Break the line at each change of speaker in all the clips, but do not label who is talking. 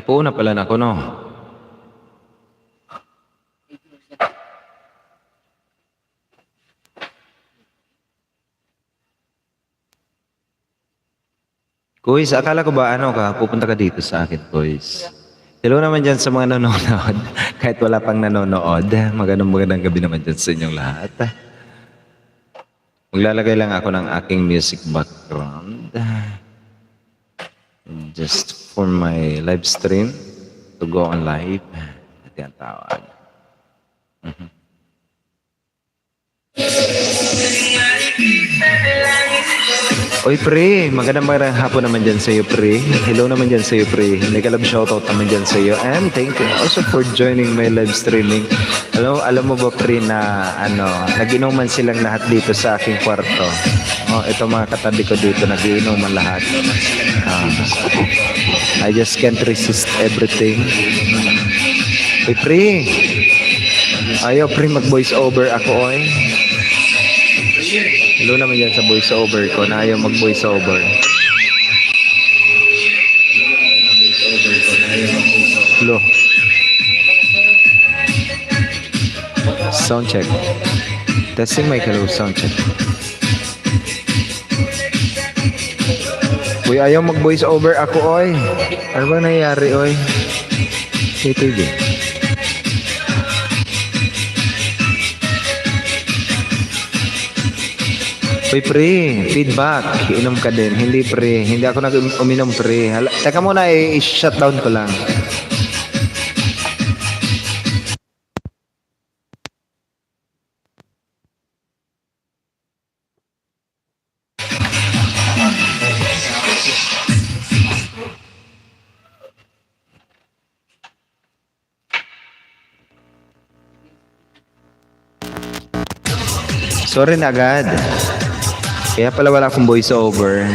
Nagpuuna pala na ako, no? Kuis, akala ko ba ano ka, pupunta ka dito sa akin, Kuis. Hello naman dyan sa mga nanonood. Kahit wala pang nanonood, magandang gabi naman dyan sa inyong lahat. Maglalagay lang ako ng aking music background. Just for my live stream to go on live. Ito yung tawag. Oy, pre, magandang hapon naman dyan sa iyo, pre. Hello naman dyan sa iyo, pre. Mega love shoutout naman dyan sa iyo. And thank you also for joining my live streaming. Alam mo ba, pre, na nag-inuman silang lahat dito sa aking kwarto. Oh, ito mga katabi ko dito, nag-iinuman lahat. I just can't resist everything. Oy, pre. Ayaw, pre, mag-voice over ako, oy. Hello naman yan sa voice over ko na ayaw mag voice over. Hello. Sound check. Testing mic, hello, sound check. Uy, ayaw mag voice over ako, oy. Ano bang nangyayari, oy? CTV. Uy, pre, feedback. Inom ka din. Hindi, pre. Hindi ako uminom, pre. Teka muna, i-shutdown ko lang. Sorry na agad. Kaya pala wala akong voice over.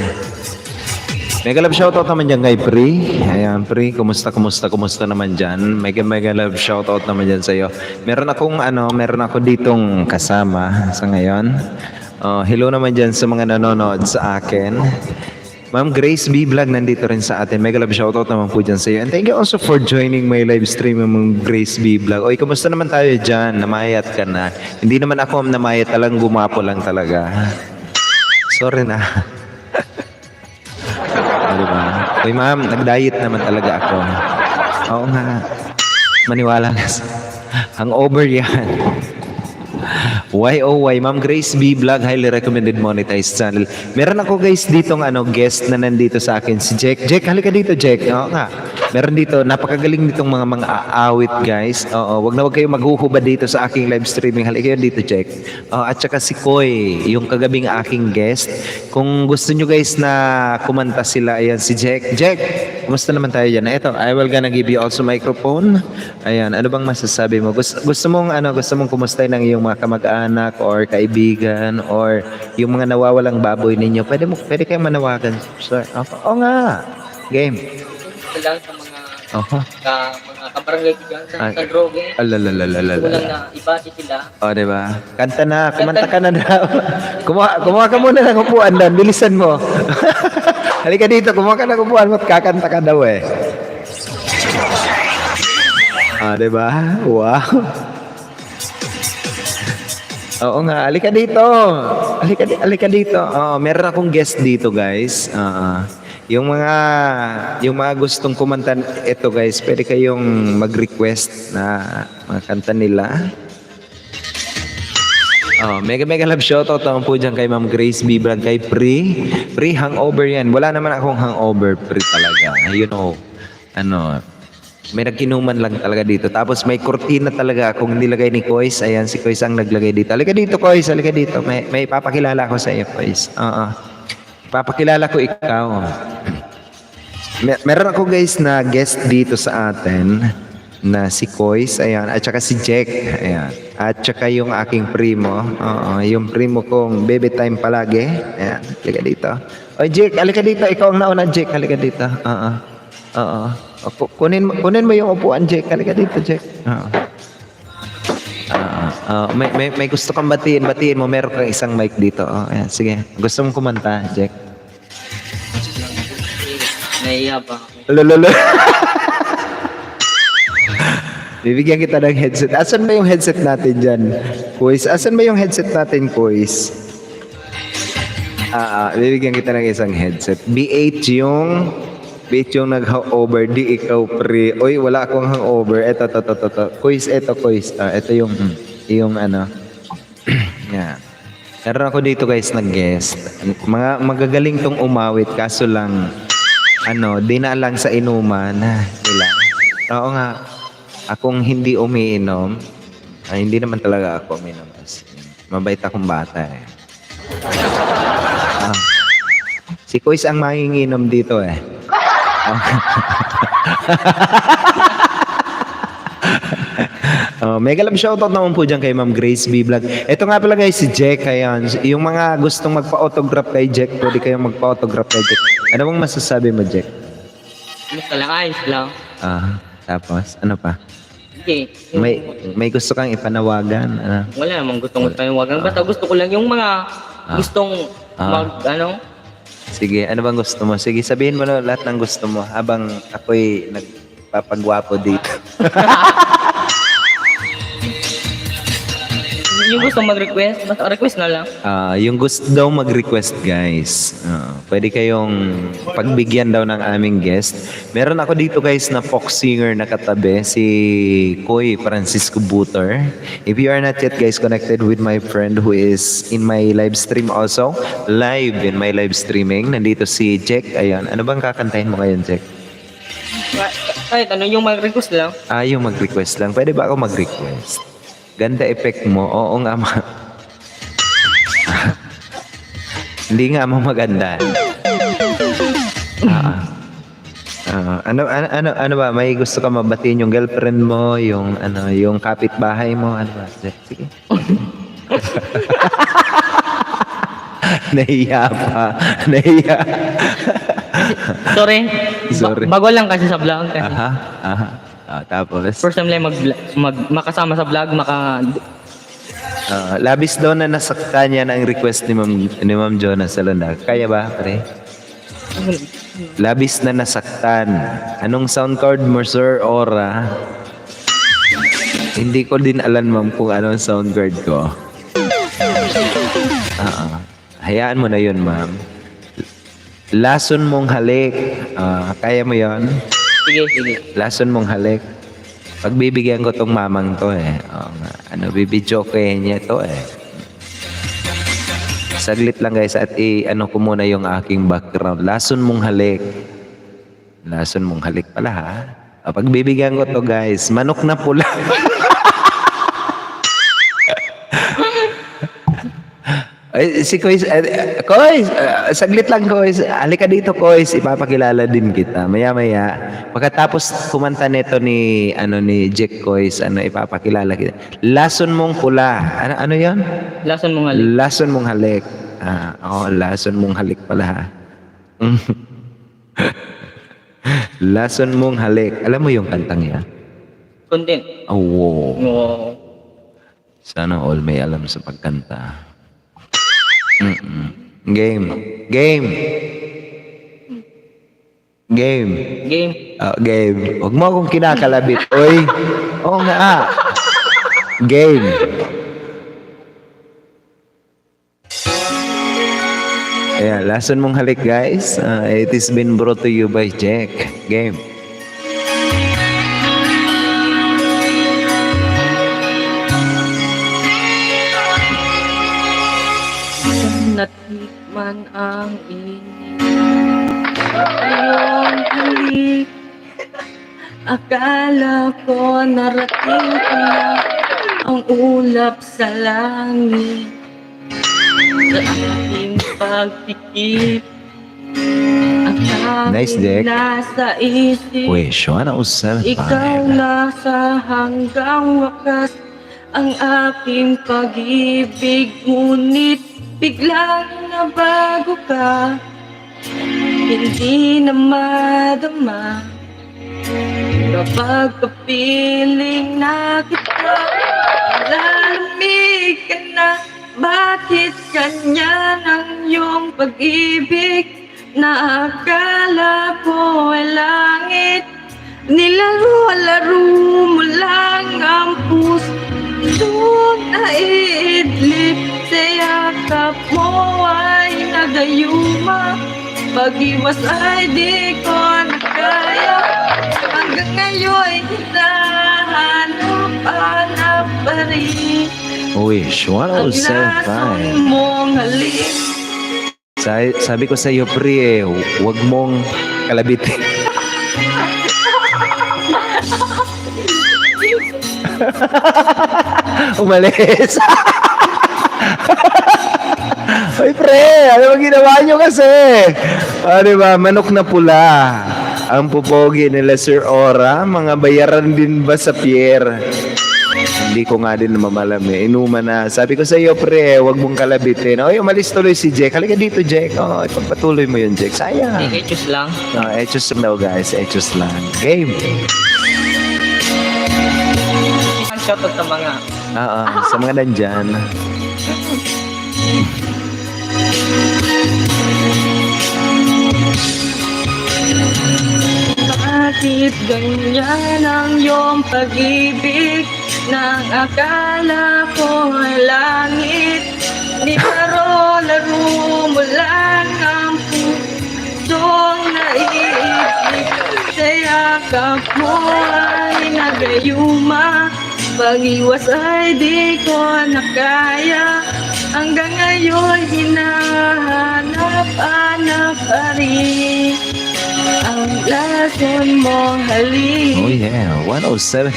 Mega love shoutout naman dyan kay Pri. Ayan, Pri, kumusta naman dyan? Mega love shoutout naman dyan sa'yo. Meron ako ditong kasama sa ngayon. Hello naman dyan sa mga nanonood sa akin. Ma'am Grace B. Vlog nandito rin sa atin. Mega love shoutout naman po dyan sa'yo. And thank you also for joining my live stream, Ma'am Grace B. Vlog. Oy, kumusta naman tayo dyan? Namayat ka na. Hindi naman ako namayat, talang gumapo lang talaga. Sorry na. Diba? Uy, ma'am, nag-diet naman talaga ako. Oo nga. Maniwala na. Hangover yan. YOY, Ma'am Grace B. Vlog, highly recommended monetized channel. Meron ako guys ditong guest na nandito sa akin, si Jack. Jack, halika dito, Jack. Oo nga. Meron dito, napakagaling nitong mga aawit guys. Oo, wag kayo maghuhubad dito sa aking live streaming. Halika dito, Jack. At saka si Koy, yung kagabing aking guest. Kung gusto nyo guys na kumanta sila, ayan si Jack. Jack, kumusta naman tayo dyan? Ito, I will gonna give you also microphone. Ayan, ano bang masasabi mo? Gusto mong kumusta ng iyong mga kamag-anak or kaibigan or yung mga nawawalang baboy ninyo? Pwede kayong manawagan, sir. Oo nga. Game.
Lang sa mga kabarangay dyan sa droge.
Alalalala.
Walang na ibati sila.
O, diba? Kanta na, kumanta ka na daw. Kumuha ka muna ng upuan doon, bilisan mo. Halika dito, kumuha ka ng upuan mo at kakanta ka daw eh. Diba? Wow. Oo nga, halika dito. Halika dito. Meron akong guest dito, guys. Yung mga gustong kumanta ito, guys, pwede kayong mag-request na mga kanta nila. Mega love shoutout naman po dyan kay Ma'am Grace B. Vlog, kay Pri hangover yan. Wala naman akong hangover, Pri talaga. You know, may nagkinuman lang talaga dito. Tapos may kurtina talaga akong nilagay ni Kois. Ayan, si Kois ang naglagay dito. Halika dito, Kois. Halika dito. May papakilala ko sa iyo, Kois. Papakilala ko ikaw. Meron ako guys na guest dito sa atin na si Kois. Ayan. At saka si Jack. Ayan. At saka yung aking primo. Yung primo kong baby time palagi. Ayan. Halika dito. Oy, Jack. Halika dito. Ikaw ang nauna, Jack. Halika dito. Kunin mo yung upuan, Jack. Halika dito, Jack. May gusto kang batiin mo. Meron kang isang mic dito. Ayan, sige. Gusto mong kumanta, Jack?
Naiya pa.
Lolo. Bibigyan kita ng headset. Asan ba yung headset natin dyan? Kuis, asan ba yung headset natin, Kuis? Bibigyan kita ng isang headset. B8 yung nag-hangover, di ikaw pre. Uy, wala akong hangover. Ito. Kuis, ito. Ito yung ano. Yeah. Meron ako dito guys nag-guest. Magagaling tong umawit kaso lang di na lang sa inuman nila. Oo nga. Akong hindi umiinom. Hindi naman talaga ako umiinom. Mabait akong bata eh. Si Kuis ang manginginom dito eh. Mega love shoutout naman po dyan kay Ma'am Grace B. Vlog. Ito nga pala guys, si Jack. Ayan. Yung mga gustong magpa-autograph kay Jack, pwede kayong magpa-autograph kay Jack. Ano bang masasabi mo, Jack?
Basta lang, ayos lang.
Tapos, ano pa?
Sige.
May gusto kang ipanawagan?
Wala namang gustong magpahiwagan. Basta gusto ko lang yung mga gustong
Sige, ano bang gusto mo? Sige, sabihin mo na lahat ng gusto mo habang ako'y nagpapagwapo dito.
Yung gusto mag-request, basta request na lang.
Yung gusto daw mag-request guys, pwede kayong pagbigyan daw ng aming guest. Meron ako dito guys na folk singer na katabi, si Koy Francisco Buter. If you are not yet guys connected with my friend who is in my live stream also, live in my live streaming, nandito si Jack. Ayan, ano bang kakantahin mo ngayon, Jack?
Kahit ano, yung mag-request lang.
Yung mag-request lang. Pwede ba ako mag-request? Ganda effect mo. Oo nga Hindi nga mo maganda. Ano ba? May gusto ka mabatiin yung girlfriend mo, yung kapitbahay mo, ano ba? Sige. Nahiya pa.
Sorry. Bago lang kasi sa vlog kasi.
Tapos?
First time lang makasama sa vlog,
labis daw na nasaktan niya ang request ni Ma'am Jonas Salonda. Kaya ba, pre? Labis na nasaktan. Anong sound card mo, sir? Ora? Hindi ko din alam, ma'am, kung anong sound card ko. Hayaan mo na yun, ma'am. Lason mong halik. Kaya mo yon?
Sige.
Lason mong halik. Pagbibigyan ko tong mamang to eh. Bibidyo niya to eh. Saglit lang guys at ko muna yung aking background. Lason mong halik. Lason mong halik pala ha. Pagbibigyan ko to guys, manok na pula. Si Kois, saglit lang Kois. Halika dito Kois, ipapakilala din kita. Maya-maya, pagkatapos kumanta nito ni Jack Kois, ipapakilala kita. Lason mong pula. Ano 'yon?
Lason mong halik.
Lason mong halik. Lason mong halik pala ha. Lason mong halik. Alam mo yung kantang yan?
Content.
Wow. Sana all may alam sa pagkanta. Game. Game. Huwag mo akong kinakalabit. Oy. Oo nga. Game. Ayan, lason mong halik guys. It is been brought to you by Jack. Game.
Natikman ang init iyong halik. Akala ko narating ko na ang ulap sa langit. Sa aking pagpikip
Nice, Jack.
Nasa isip
Pwesyo, ano usal?
ikaw nasa hanggang wakas ang aking pag-ibig, ngunit biglang nabago ka, hindi na madama kapag kapiling na kita. Lalamig ka na, bakit ganyan ang iyong pag-ibig na akala ko ay langit? Nilaro-laro mo
lang ang puso na iidlip sa yakap mo ay nagayuma. Pag-iwas ay di ko na kaya. Hanggang ngayon hinahanap-hanap pa rin
Wish,
ang
107.5.
lasong mong halik.
Sabi ko sa iyo, pre, huwag mong kalabitin. Umalis. Ay, pre, ano ba ginawa nyo kasi? Diba, manok na pula. Ang pupogi nila Sir Ora, mga bayaran din ba sa Pierre? Hindi ko nga din mamalam eh. Inuman na. Sabi ko sa iyo, pre, huwag mong kalabitin. Oy, umalis tuloy si Jack. Halika dito, Jack. Oh, ipagpatuloy mo yun, Jack. Sayang.
Sige, choose lang.
No, etos daw, guys. Etos lang. Game.
Isang shoutout sa mga
Oo, sa mga nandyan.
Bakit ganyan ang iyong pag-ibig? Nang akala ko ay langit, nilaro-laro mo lang ang pusong naiibig. Sa yakap mo ay nagayuma. Pag-iwas ay di ko na kaya. Hanggang ngayon hinahanap-hanap pa rin ang lason mong halik.
Oh yeah, 107.5.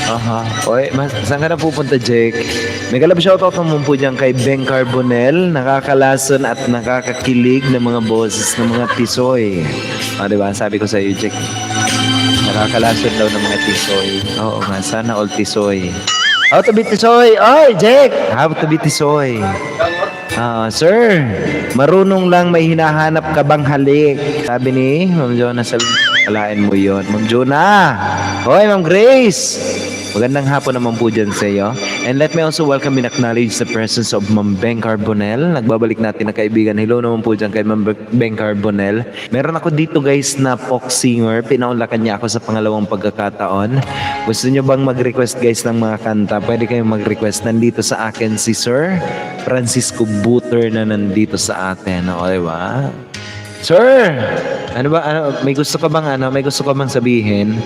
Aha. Oy, saan ka na pupunta, Jake? May kalab shoutout naman po dyan kay Ben Carbonel, nakakalason at nakakakilig ng mga boses ng mga tisoy. Diba? Sabi ko sa iyo, Jake, nakakalason daw ng mga tisoy. Oo nga, sana all tisoy. How to be tisoy? Oy, Jake! How to be tisoy? Sir, marunong lang may hinahanap ka bang halik? Sabi ni Ma'am Jonah, alain mo yon. Ma'am Jonah! Hoy, Ma'am Grace! Magandang hapon naman po dyan sa iyo. And let me also welcome and acknowledge the presence of Ma'am Beng Carbonel. Nagbabalik natin na kaibigan. Hello naman po dyan kay Ma'am Beng Carbonel. Meron ako dito guys na folk singer. Pinaunlakan niya ako sa pangalawang pagkakataon. Gusto niyo bang mag-request guys ng mga kanta? Pwede kayong mag-request. Nandito sa akin si Sir Francisco Buter na nandito sa atin. O, diba? Sir! May gusto ka bang sabihin?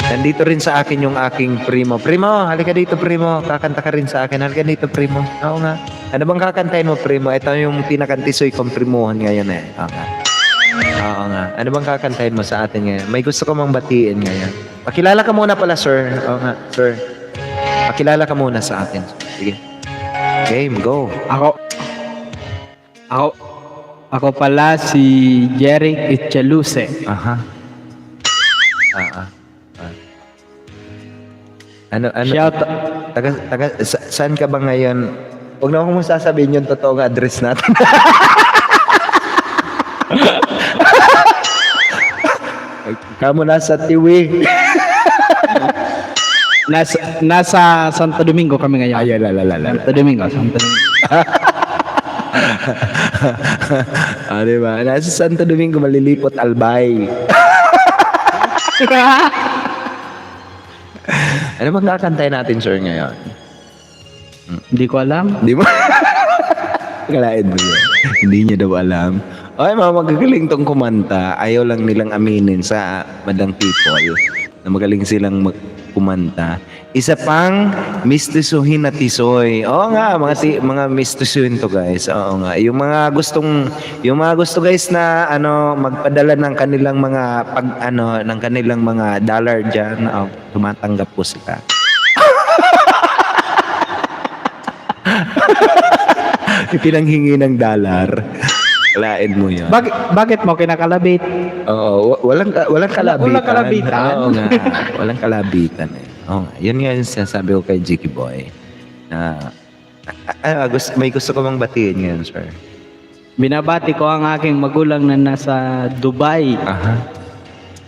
Nandito rin sa akin yung aking primo. Primo, halika dito, primo. Kakanta ka rin sa akin. Halika dito, primo. Oo nga. Ano bang kakantahin mo, primo? Ito yung pinakantisoy kong primuhan ngayon eh. Oo nga. Oo nga. Ano bang kakantahin mo sa atin ngayon? May gusto ka mang batiin ngayon. Pakilala ka muna pala, sir. Oo nga, sir. Pakilala ka muna sa atin. Sige. Game, go.
Ako pala si Jeric Echaluse.
Aha. Ano?
Shout
Saan ka ba ngayon? Huwag na akong sasabihin yung totoong address natin. Kamo nasa Tiwi.
nasa Santo Domingo kami ngayon.
Ay,
Santo Domingo.
Diba? Nasa Santo Domingo, malilipot Albay. Ano bang kakantayin natin, sir, ngayon?
Hindi ko alam.
Di ba? Kalain mo yun. Hindi niya daw alam. Ay, mga magagaling tong kumanta. Ayaw lang nilang aminin sa madang people na magaling silang kumanta. Isa pang mistisuhin na tisoy. Oo nga, mga mistisuhin to guys. Oo nga. Yung mga gusto guys na magpadala ng kanilang mga ng kanilang mga dollar diyan, tumatanggap po sila. Pinanghingi ng dollar. Lain mo yan.
Bakit mo kinakalabit?
Oo, walang kalabitan.
Walang kalabitan.
Oo nga, walang kalabitan eh. Oo nga, yun nga yung sinasabi ko kay Jiki Boy. Na May gusto ko bang batiin ngayon, sir?
Binabati ko ang aking magulang na nasa Dubai.
Aha.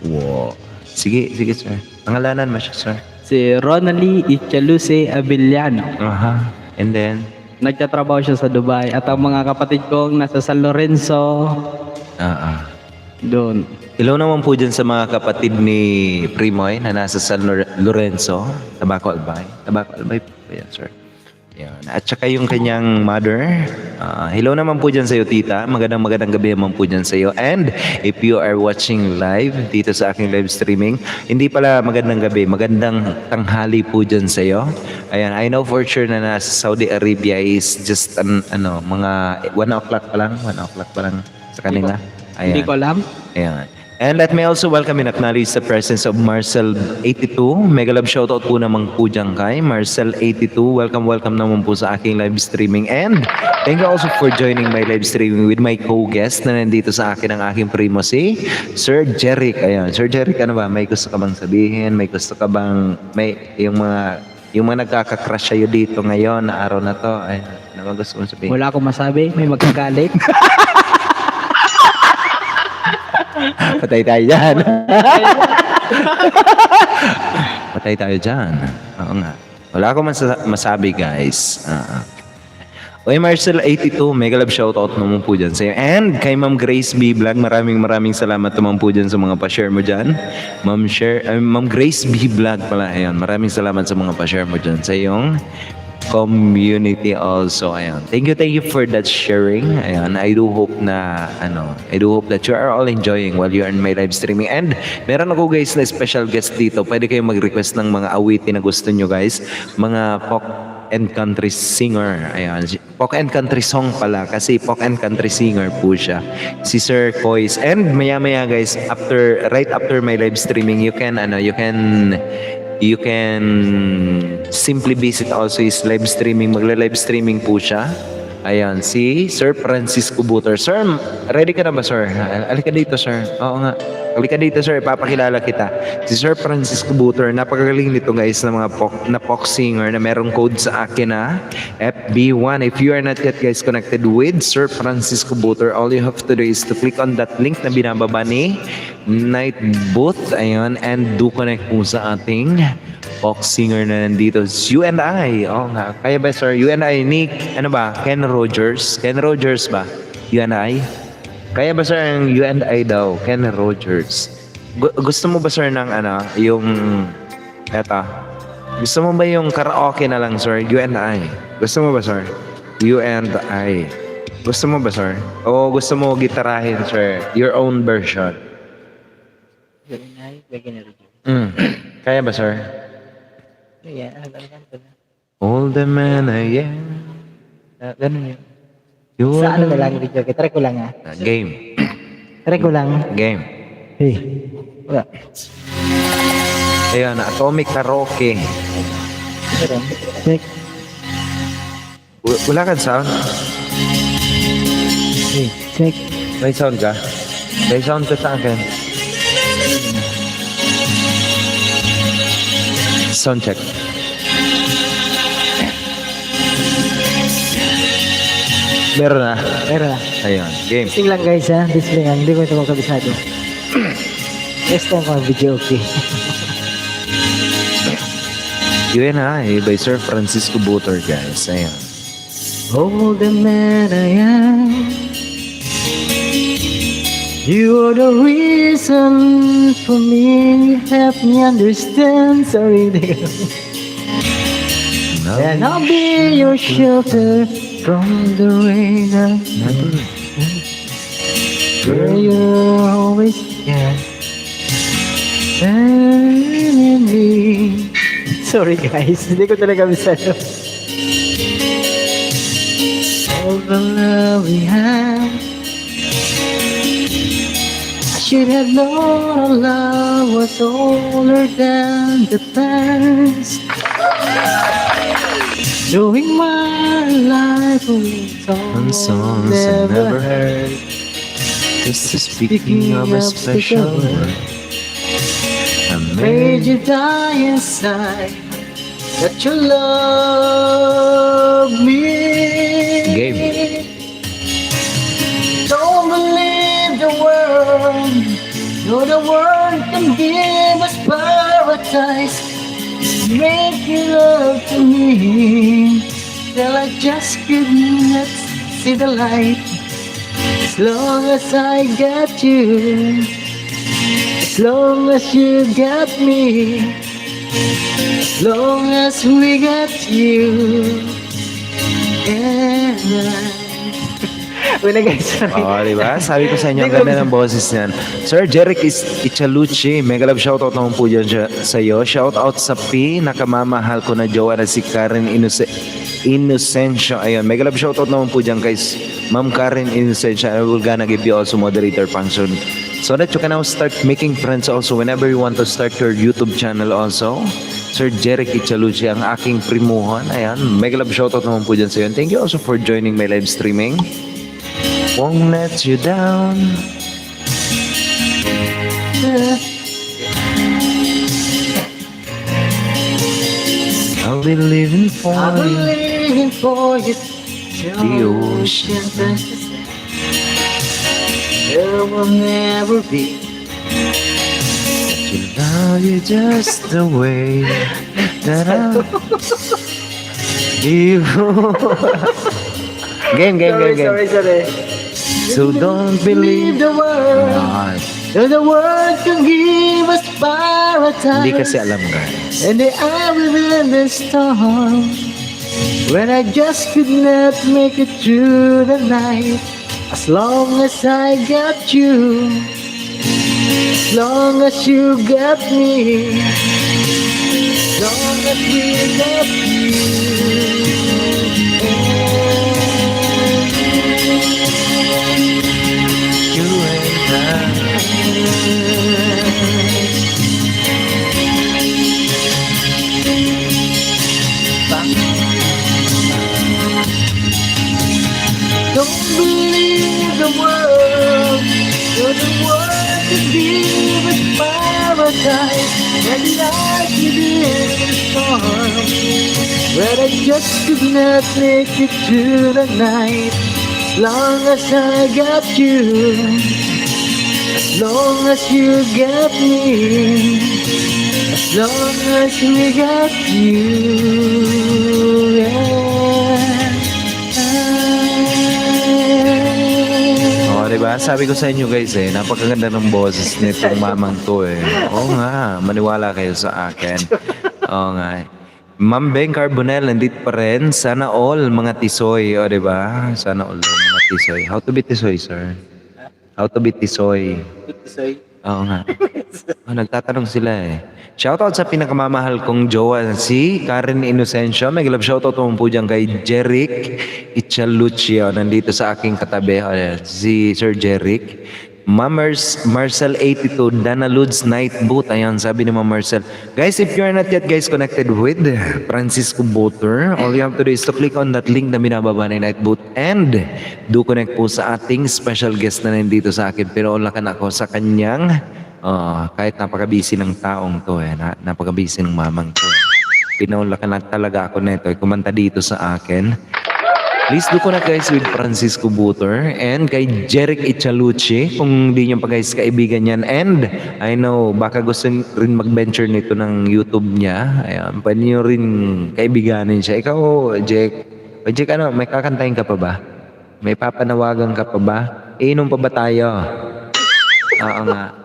Wow. Sige, sir. Pangalanan mo siya, sir.
Si Ronaldie Ichaluse Avellano.
Aha. And then,
Nagtatrabaho siya sa Dubai. At ang mga kapatid kong nasa San Lorenzo. Doon.
hello naman po dyan sa mga kapatid ni Primoy na nasa San Lorenzo. Tabaco Albay. Tabaco Albay po yan, sir. Yan. At saka yung kanyang mother. Hello naman po dyan sa iyo, tita. Magandang gabi naman po dyan sa iyo. And if you are watching live dito sa aking live streaming, hindi pala magandang gabi, magandang tanghali po dyan sa iyo. Ayan, I know for sure na nasa Saudi Arabia is just mga 1 o'clock pa lang sa kanila. Ayan.
Hindi ko alam.
Ayan. And let me also welcome and acknowledge the presence of Marcel82. Mega love shoutout po naman po dyan kay Marcel82. Welcome naman po sa aking live streaming. And thank you also for joining my live streaming with my co-guest na nandito sa akin ang aking primo si Sir Jeric. Ayan. Sir Jeric, ano ba? May gusto ka bang sabihin? May gusto ka bang yung mga nagkaka-crush sa'yo dito ngayon na araw na to? Ay, ano ba gusto mong sabihin?
Wala akong masabi. May magkagalit.
Patay tayo dyan. Patay tayo dyan. Oo nga. Wala akong masabi, guys. Oy, Marcel82, mega love shoutout naman po dyan sa'yo. And kay Ma'am Grace B. Vlog, maraming salamat naman po dyan sa mga pa-share mo dyan. Ma'am Grace B. Vlog pala. Ayan, maraming salamat sa mga pa-share mo dyan sa iyong community also. Ayan. Thank you for that sharing. Ayan. I do hope that you are all enjoying while you are in my live streaming. And meron ako guys na special guest dito. Pwede kayong mag-request ng mga awitin na gusto nyo guys. Mga folk and country singer. Ayan. Folk and country song pala kasi folk and country singer po siya. Si Sir Kois. And maya guys, right after my live streaming, you can simply visit also his live streaming. Magla-live streaming po siya. Ayan, si Sir Francisco Butor. Sir, ready ka na ba, sir? Alika dito, sir. Oo nga. Alika dito, sir. Ipapakilala kita. Si Sir Francisco Butor. Napakagaling nito, guys, na mga pop singer na merong code sa akin na FB1. If you are not yet, guys, connected with Sir Francisco Butor, all you have to do is to click on that link na binababa ni Night Booth. Ayan, and do connect po sa ating folk singer na nandito. You and I. Oo nga. Kaya ba, sir? You and I. Nick, ano ba? Ken Rogers? Ken Rogers ba? You and I? Kaya ba, sir, ang You and I daw? Ken Rogers. Gusto mo ba, sir, ng gusto mo ba yung karaoke na lang, sir? You and I. Gusto mo ba, sir? You and I. Gusto mo ba, sir? O gusto mo gitarahin, sir? Your own version. Kaya ba, sir? All the men I am.
Ganun yun.
You
Sa ano na lang video? Try ko lang
Game.
Try ko lang.
Game.
Hey. Wala.
Ayan, Atomic Karaoke.
Check.
Wala kang sound?
Hey. Check.
May sound ka? May sound ka sa akin. Sound check. Meron na.
Meron na.
Ayun, game.
Testing lang guys ha. Testing lang. Hindi ko ito magkabisado. Test lang ko ang video okay.
You and I by Sir Francisco Butor, guys. Ayan.
Oh, the man I am. You're the reason for me. Help me understand. Sorry. And I'll be your shelter from the rain. Where you're always can. And me. Sorry guys, hindi ko talaga bisado. All the love we had, I should have known our love was older than the past. Doing my life with
On songs I never heard. Just speaking of a special word. I
made you die inside. That you love me me till I just could not see the light. As long as I got you, as long as you got me, as long as we got you. And wala guys, sorry.
Oh, di ba? Sabi ko sa inyo, ang ganda ng boses niyan. Sir Jeric Ichalucci, mega love shoutout naman po dyan sa iyo. Shoutout sa pinakamamahal ko na jowa na si Karen Inocencio. Ayun, mega love shoutout naman po dyan kay Ma'am Karen Inocencio. I will gonna give you also moderator function so that you can now start making friends also whenever you want to start your YouTube channel also. Sir Jeric Ichalucci, ang aking primuhon. Ayan, mega love shoutout naman po dyan sa iyo. Thank you also for joining my live streaming. Won't let you down. I'll be living for
I'm
you.
living for you.
The ocean.
There will never be.
To love you just the way that I you. Game.
Sorry.
So don't
Believe
believe.
the world.
Ah,
That the world can give us paradise.
hindi kasi alam guys.
And the I within the storm. When I just could not make it through the night. As long as I got you. As long as you got me. As long as we got you.
You and I.
Don't believe the world, so the world can give us paradise. And like you did in the storm, where I just could not make it through the night. As long as I got you, as long as you got me, as long as we got you. Yeah.
Oh, diba? Sabi ko sa inyo guys napakaganda ng boses nitong mamang to Oo nga, maniwala kayo sa akin. Oo nga. Ma'am Beng Carbonell, nandito pa rin. Sana all mga tisoy. O, diba? Sana all mga tisoy. How to be tisoy, sir? How to be tisoy? Oo nga. Nagtatanong sila Shoutout sa pinakamamahal kong jowa, si Karen Inocencio. May love shoutout naman po dyan kay Jeric Ichalucci. Nandito sa aking katabi. Si Sir Jeric. Marcel 82, Dana Ludes Night Boot. Ayan, sabi ni Ma'am Marcel. Guys, if you are not yet guys connected with Francisco Boter, all you have to do is to click on that link na binababa ni Night Boot and do connect po sa ating special guest na nandito sa akin. Pero ulakan ako sa kanyang kahit napaka-busy ng taong to napaka-busy ng mamang to. Pinaulakan na talaga ako nito. Kumanta dito sa akin. Please do connect guys with Francisco Buter and kay Jeric Ichalucci kung hindi nyo pa guys kaibigan yan. And I know baka gusto rin mag-venture nito ng YouTube niya. Ayan, pwede nyo rin kaibiganin siya. Ikaw, Jack. O Jack, may kakantahin ka pa ba? May papanawagan ka pa ba? Inom pa ba tayo? Oo nga.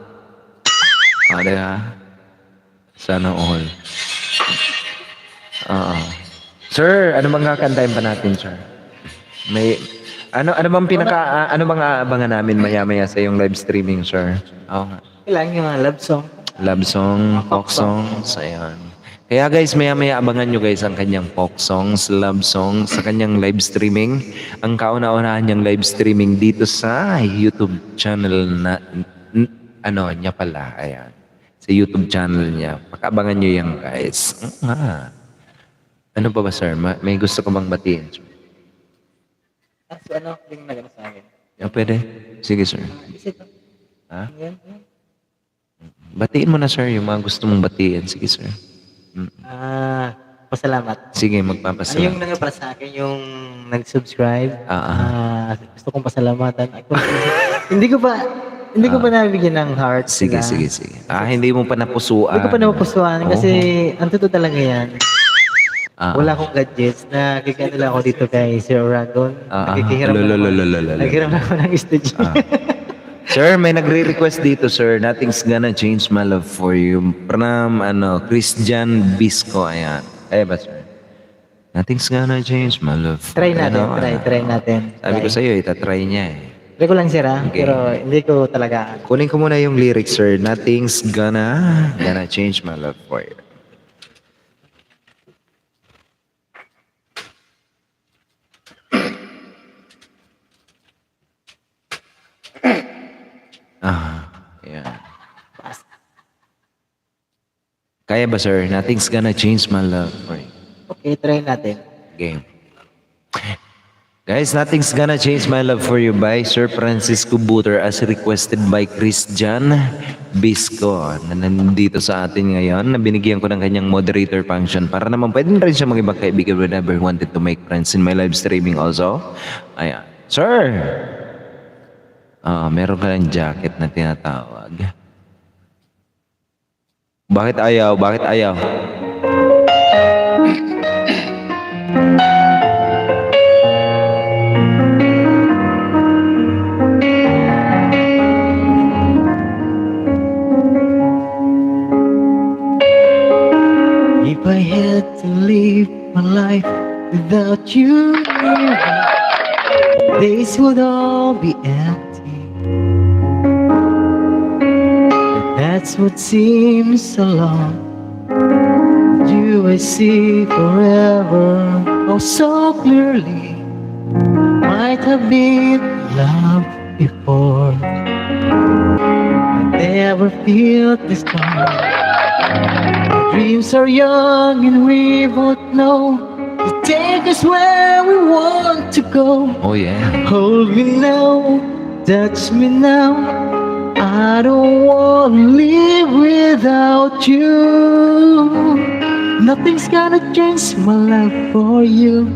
Diba? Sana all. Sir, ano bang kakantahin pa natin, sir? May ano bang ano bang aabangan namin maya-maya sa yung live streaming, sir? Oo nga.
Kailangan yung mga love song.
Love song, folk songs, ayan. Kaya guys, maya-maya abangan nyo guys ang kanyang folk songs, love songs sa kanyang live streaming. Ang kauna-unahan niyang live streaming dito sa YouTube channel na niya pala, ayan. Sa YouTube channel niya. Pakabangan nyo yan guys. Ano pa ba, sir? May gusto ko bang batiin, sir?
So ano, yung nagano sa akin?
Pwede? Sige, sir.
Isip.
Ha? Batiin mo na, sir, yung mga gusto mong batiin. Sige, sir.
Pasalamat.
Sige,
Ano yung
magpapasalamat.
nanga para sa akin, yung nag-subscribe. Gusto kong pasalamatan. Hindi ko pa nabigyan ng heart.
Sige,
sila.
sige. Hindi mo pa napusuan.
Hindi ko pa napupusuan kasi ang totoo talaga yan. Wala akong gadgets. Nakikita lang ako dito kay Sir Randon.
Ah,
Nakikihiram lang ako.
lolololololol.
Nakikiram lang ako ng stage.
Sir, may nagre-request dito, sir. Nothing's gonna change my love for you. From, Christian Bisco. Ayan. Kaya ba, sir? Nothing's gonna change my love for
Try natin,
Ano,
try natin.
Sabi ko sa'yo, itatry niya eh.
Try ko lang sir
Okay.
pero hindi ko talaga.
Kunin ko muna yung lyrics, sir. Nothing's gonna change my love for you. Yeah. Kaya ba, sir? Nothing's gonna change my love for you.
Okay, try natin.
Game. Guys, Nothing's Gonna Change My Love For You by Sir Francisco Buter as requested by Christian Bisco na nandito sa atin ngayon na binigyan ko ng kanyang moderator function para naman pwede rin siya mag-ibang kaibigan whenever wanted to make friends in my live streaming also. Ayan. Sir! Meron ka ng jacket na tinatawag. Bakit ayaw? Bakit ayaw?
If I had to live my life without you, days would all be empty. That's what seems so long. You I see forever, oh so clearly. Might have been love before. I never felt this time. Dreams are young and we both know to take us where we want to go.
Oh yeah.
Hold me now, touch me now. I don't want to live without you. Nothing's gonna change my love for you.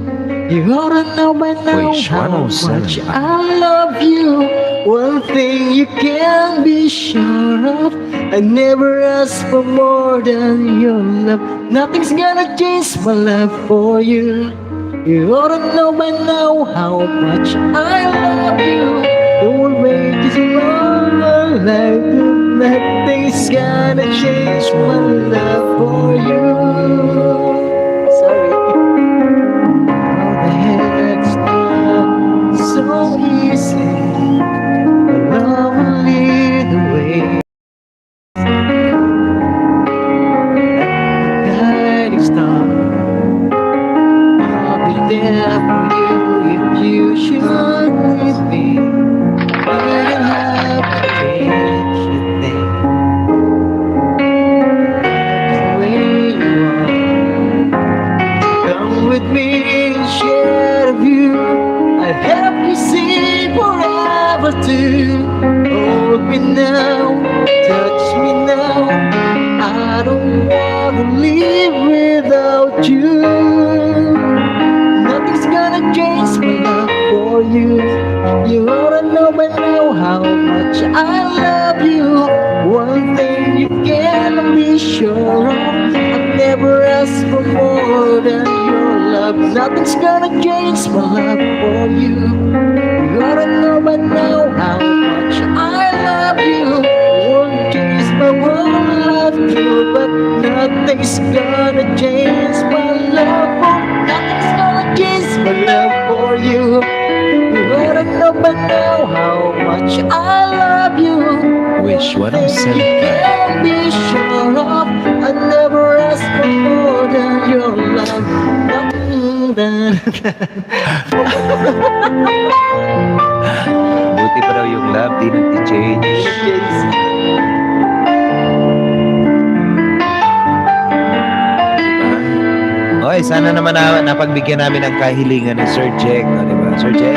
You ought to know by now
Wait,
how
107.
much I love you. One thing you can be sure of, I never ask for more than your love. Nothing's gonna change my love for you. You ought to know by now how much I love you. The world may just run my life, nothing's gonna change my love for you. Sorry. How the heck's not so easy? Love will lead the way. Guiding star, I'll be there for you if you should need me. You don't have to change a thing. The way you are, come with me and share a view. I help you see forever too. Hold me now, touch me now. I don't wanna live without you. Nothing's gonna change my love for you. You ought to know by now how much I love you. One thing you can be sure of, I never ask for more than your love. Nothing's gonna change my love for you. You ought to know by now how much I love you. Won't change my whole life through, but nothing's gonna change my love for. Nothing's gonna change my love for you. You ought to know by now how much I love you.
Wish
One
107.
thing you can be sure of, I never ask for more than your love.
Buti pa daw yung love, di nag-change. Okay, sana naman napagbigyan namin ang kahilingan ni Sir Jack. O, diba? Sir Jack,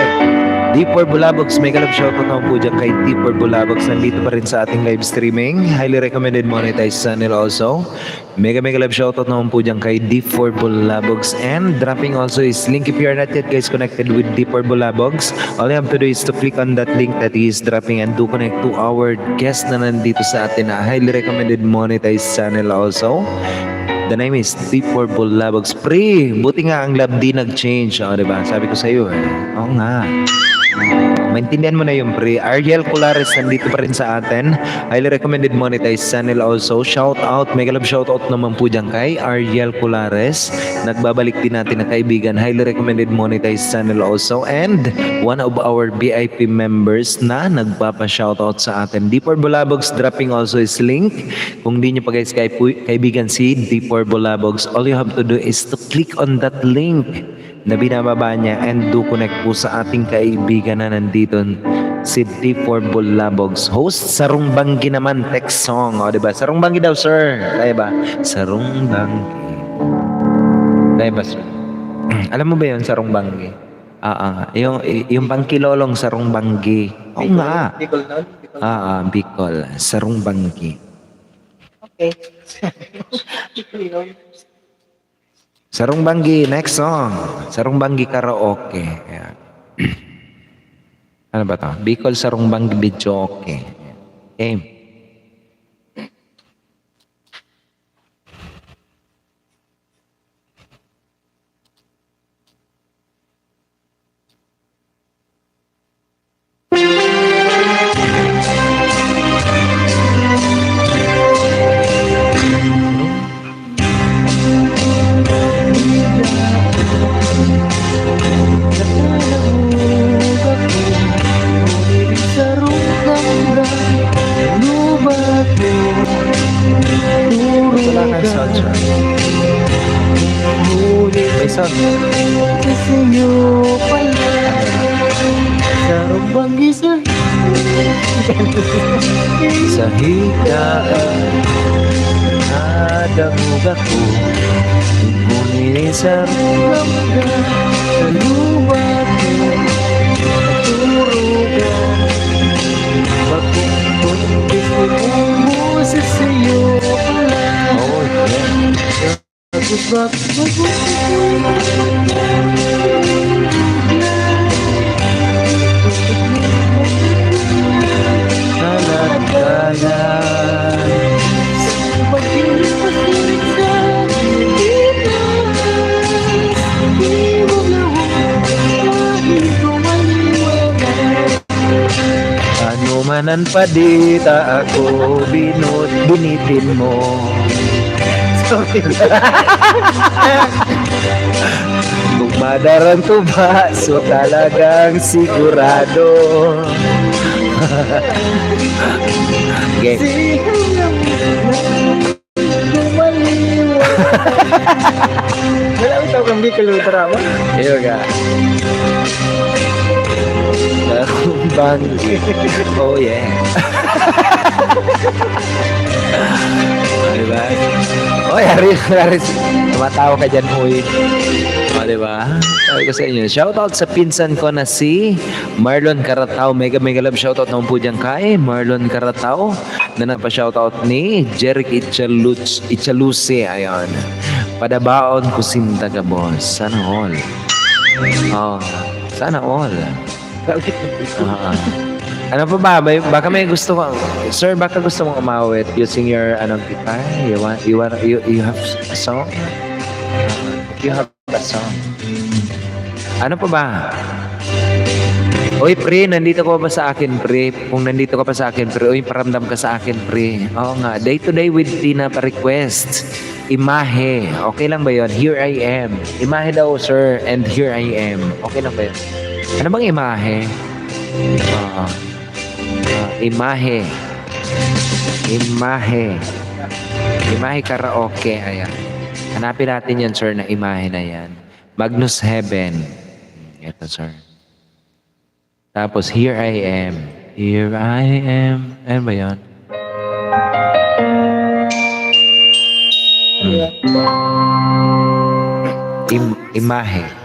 D4 Bulabogs, may kalab shoutout naman po dyan kay D4 Bulabogs. Nandito pa rin sa ating live streaming. Highly recommended monetized channel also. Mega love shoutout naman po dyan kay D4 Bulabogs. And dropping also is link if you are not yet guys connected with D4 Bulabogs. All you have to do is to click on that link that he is dropping and to connect to our guest na nandito sa atin na highly recommended monetized channel also. The name is Deep Purple Labogs. Pre, buti nga ang lab di nag-change. O, diba? Sabi ko sa'yo eh. Oo nga. Maintindihan mo na yung pre. Ariel Colares nandito pa rin sa atin. Highly recommended monetized channel also. Shout out, mega love shout out naman po dyan kay Ariel Colares. Nagbabalik din natin na kaibigan. Highly recommended monetized channel also. And one of our VIP members na nagpapa-shout out sa atin. Deeper Bulabogs dropping also his link. Kung di nyo pa guys kaibigan si Deeper Bulabogs, all you have to do is to click on that link na binababa niya and do connect po sa ating kaibigan na nandito si D4 Bulabogs. Host Sarong Banggi naman, text song. O diba? Sarong Banggi daw sir. Kaya ba? Sarong Banggi. Kaya ba sir? Alam mo ba yun, Sarong Banggi? Yung pangkilolong Sarong Banggi. Oo nga.
Bicol na.
Bicol. Sarong Banggi.
Okay. Bicol na.
Sarong Banggi, next song. Sarong Banggi karaoke. Ayan. Ano ba to? Bicol Sarong Banggi Bidyoke. Okay. Wala kang soundtrack. May soundtrack.
Sa'yo pala Sarong Banggi sir
Sa higaan nadamog ako ngunit sa
Sa lupa ko Naturugan Magpupuntis mo sa sa'yo pala
oh yeah.
Tapos bakit
Ano manan padita ako binitin mo. Kung madaran to ba, so talagang sigurado. Okay.
Wala ko tawag ang Bicol Ultra mo.
Ayun ka. Sarong Banggi. Oh yeah. Diba? Oy, Haris. Tumatawa ka dyan, huy. O, diba? Sabi ko sa inyo, shoutout sa pinsan ko na si Marlon Caratao. Mega love shoutout naman po dyan kay Marlon Caratao na nagpa-shoutout ni Jeric Ichaluce. Ayan. Padabaon kusinta ka, boss. Sana all. Oh, sana all. Ano pa ba? Baka may gusto ko. Sir, baka gusto mong umawit using your guitar? You have a song? You have a song. Ano pa ba? Oy, pre, nandito ka ba sa akin, pre? Kung nandito ka pa sa akin, pre, oy, paramdam ka sa akin, pre. Oo nga, day to day with Tina pa request. Imahe. Okay lang ba yon? Here I am. Imahe daw, sir, and here I am. Okay lang ba yun? Ano bang imahe? Imahe. Imahe karaoke. Ayan. Hanapin natin yan, sir, na imahe na yan. Magnus Heaven. Ito, sir. Tapos, here I am. Here I am. Ano ba yan? Imahe.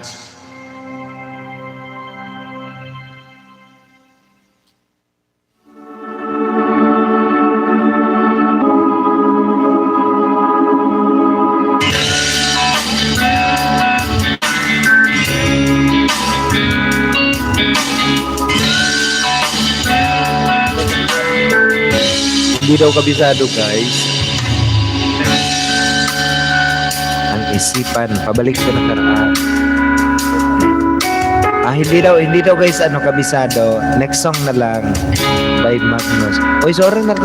Hindi daw kabisado, guys. isipan. Pabalik sa nakaraan. Hindi daw guys, kabisado. Next song na lang by Magnus. Oy, sorry na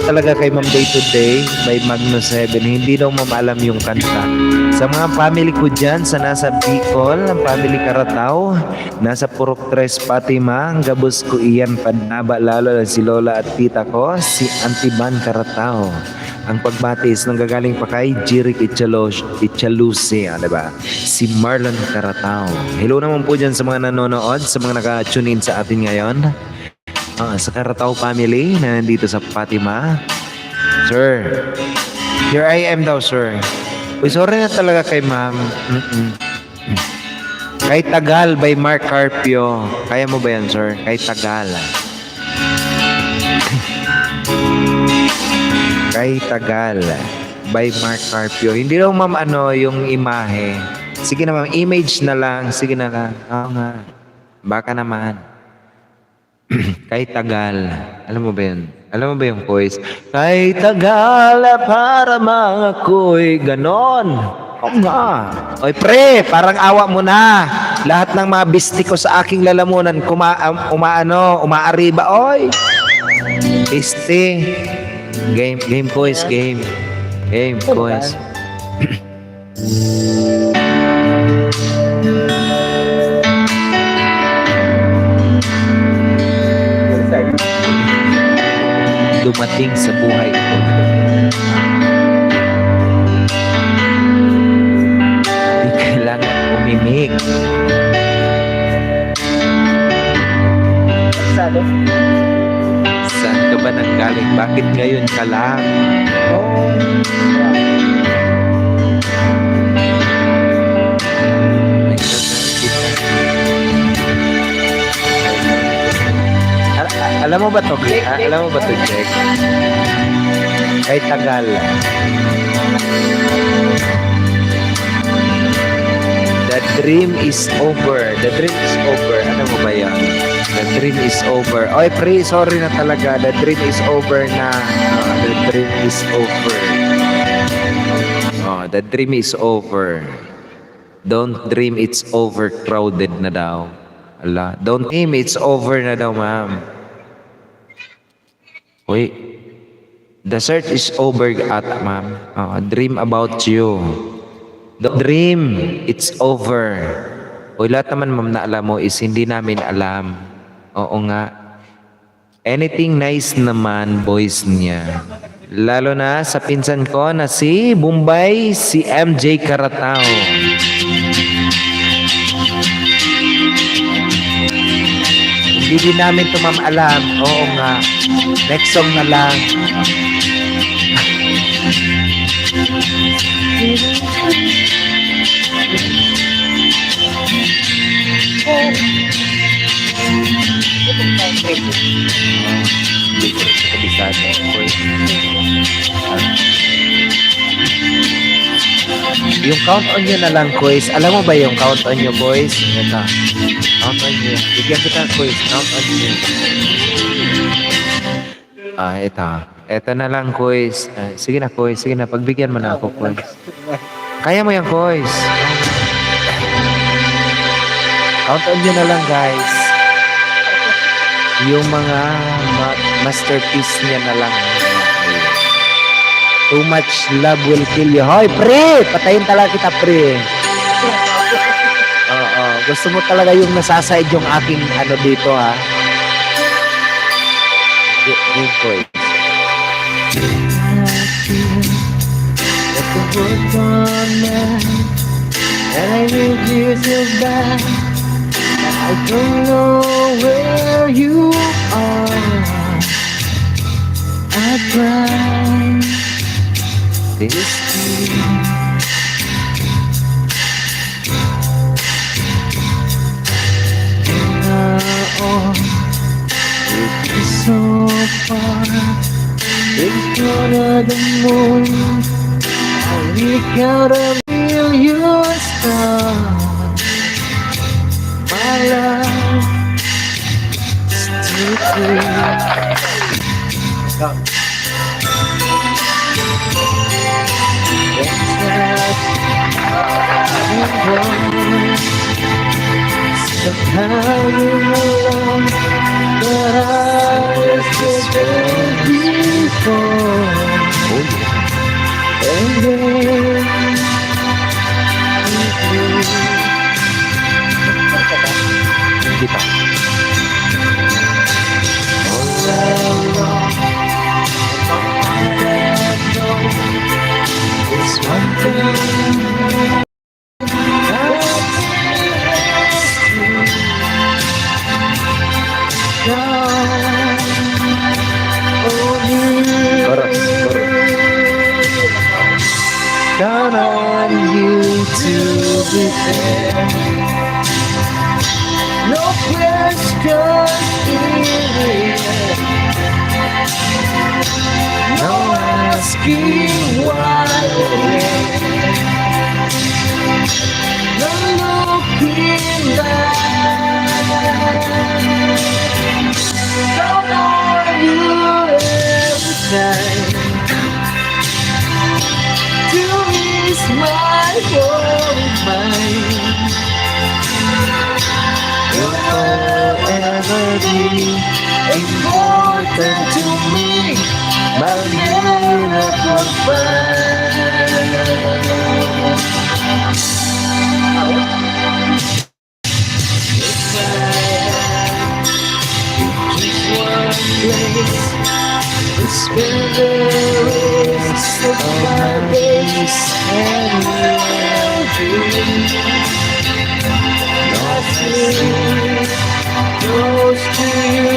talaga kay Ma'am Day Today by Magnus 7. Hindi daw ma'am alam yung kanta. Sa mga family ko dyan, sa nasa Bicol, ang family Karatao, nasa Purok 3 Fatima, ang gabos ko iyan Padnaba, lalo na si Lola at tita ko, si Auntie Van Karatao. Ang pagbati is nanggagaling pa kay Jirik Ichalusi, diba? Si Marlon Karatao. Hello naman po dyan sa mga nanonood, sa mga naka-tune in sa atin ngayon. Sa Karatao family na nandito sa Fatima. Sir, here I am daw, sir. Uy, sorry na talaga kay ma'am. Kay Tagal by Mark Carpio. Kaya mo ba yan, sir? Kay Tagal. Kay Tagal by Mark Carpio. Hindi daw ma'am yung imahe. Sige na ma'am, image na lang. Sige na lang. Oo nga. Baka naman. Kay Tagal. Alam mo ba yun? Alam mo ba yung voice? Kay Tagal para mga ko'y ganon. Oo nga. Oy pre, parang awa mo na. Lahat ng mga bisti ko sa aking lalamunan umaariba. Oy. Bisti. Game quiz, game quiz. Dumating sa buhay ko. Di kailangan umimik. Saan ka ba nanggaling? Bakit ngayon ka lang? Alam mo ba to? Alam mo ba to, Jack? Kay Tagal. The dream is over. The dream is over. Ano mo ba yan? The dream is over. Oy, pre, sorry na talaga. The dream is over na. The dream is over. The dream is over. Don't dream it's overcrowded na daw. Ala, don't dream it's over na daw, ma'am. Wait, the search is over at ma'am. Dream about you. The dream, it's over. O lahat naman ma'am na alam mo is hindi namin alam. Oo nga. Anything nice naman, boys niya. Lalo na sa pinsan ko na si Bombay, si MJ Karatao. Hindi din namin ito ma'am alam. Oo nga. Next song na lang. Yung count on nyo na lang, quiz. Alam mo ba yung count on nyo, boys? Ito. Count on nyo. Bigyan kita, quiz. Count on nyo. Ito. Ito na lang, quiz. Sige na, quiz. Sige na, pagbigyan mo na ako, quiz. Kaya mo yan, quiz. Count on nyo na lang, guys. Yung mga masterpiece niya na lang. Too much love will kill you. Hoy, pre! Patayin talaga kita, pre. Oo. Gusto mo talaga yung nasaside yung aking dito, ha? Game ko eh.
Let the world gone mad, and I need you so bad. I don't know where you are. I cried this tear. And now it is so far. It's gonna the moon. I count a million stars. My love still free. Somehow you know that I was just there before. And then
Hindi pa.
all along, I know it's one thing
Chorus.
count on you to be there. No questions in the air. No asking why or when. No looking back. Count on you every time. To ease my whole mind. You'll forever be important to me, my miracle If I had just one place to spend the rest of my days and nothing close to you.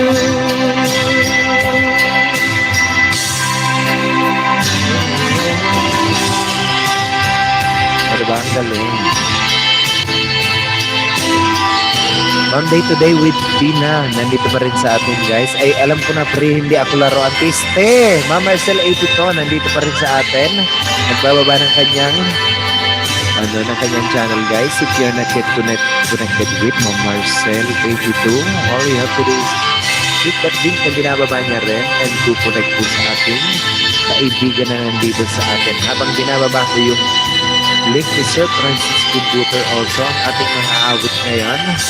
Ano ba? Ang galing. On Day to Day with Pina, nandito pa rin sa atin guys. Ay, alam ko na pre, hindi ako laro artiste. Mama Marcel 82, nandito pa rin sa atin. Nagbababa ng kanyang ng kanyang channel guys. If you're not yet connected with Mama Marcel 82, all you have to do is click that link na binababa niya rin and to connect po sa ating kaibigan na nandito sa atin. Habang binababa ko yung link to Sir Francis Computer also, ang ating mga awit ngayon.